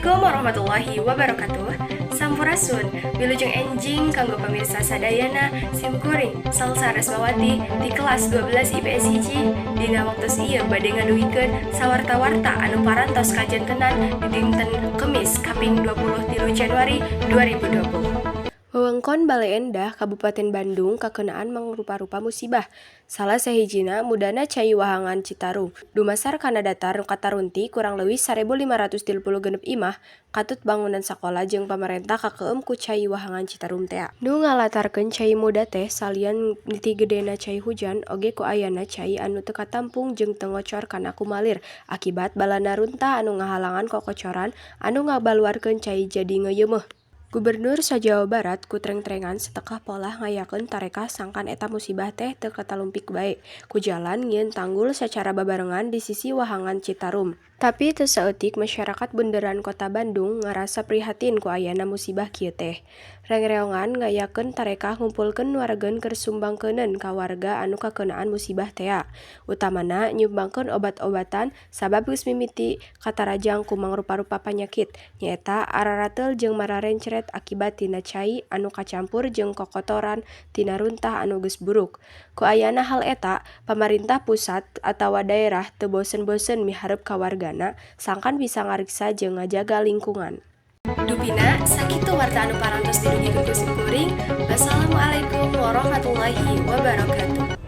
Assalamualaikum warahmatullahi wabarakatuh. Sampurasun, wilujeng enjing kanggo pemirsa sadayana simkuring Salsa Resmawati di kelas 12 IPS hiji dina waktos ieu bade ngaduhikeun sawarta-warta anu parantos kajantenan di dinten Kemis kaping 23 Januari 2020. Wewengkon Bale Endah Kabupaten Bandung kakenaan mangrupa-rupa musibah. Salah sahijina mudana Cai Wahangan Citarum. Dumasar kana datar nu katarunti kurang leuwih 1536 imah katut bangunan sakola jeung pamarentah kakeum ku Cai Wahangan Citarum tea. Nu ngalatarkeun cai muda teh salian niti gedena cai hujan oge ku ayana cai anu teu katampung jeung teu ngocor kana kumalir akibat balana runtah anu ngahalangan kokocoran anu ngabaluarkeun cai jadi ngeuyeumeuh. Gubernur sa-Jawa Barat ku treng-trengan setekah pola ngayakeun tarekah sangkan eta musibah teh teu katalumpik bae ku jalan nyieun tanggul sacara babarengan di sisi Wahangan Citarum. Tapi teu saeutik masyarakat bunderan Kota Bandung ngarasa prihatin ku ayana musibah kieu teh. Rengreongan ngayakeun tarekah ngumpulkeun waregen keur sumbangkeuneun ka warga anu kakeunaan musibah tea. Utamana nyumbangkeun obat-obatan sabab geus mimiti katarajang ku mangrupa-rupa panyakit nyaeta ararateul jeung mararencret akibat tina cai anu kacampur jeung kokotoran tina runtah anu geus buruk. Ku ayana hal eta, pamarintah pusat atawa daerah teu bosen-bosen miharep ka wargana sangkan bisa ngariksa jeung ngajaga lingkungan. Dupina, sakitu warta anu parantos dilugikeun ku simkuring. Wassalamualaikum warahmatullahi wabarakatuh.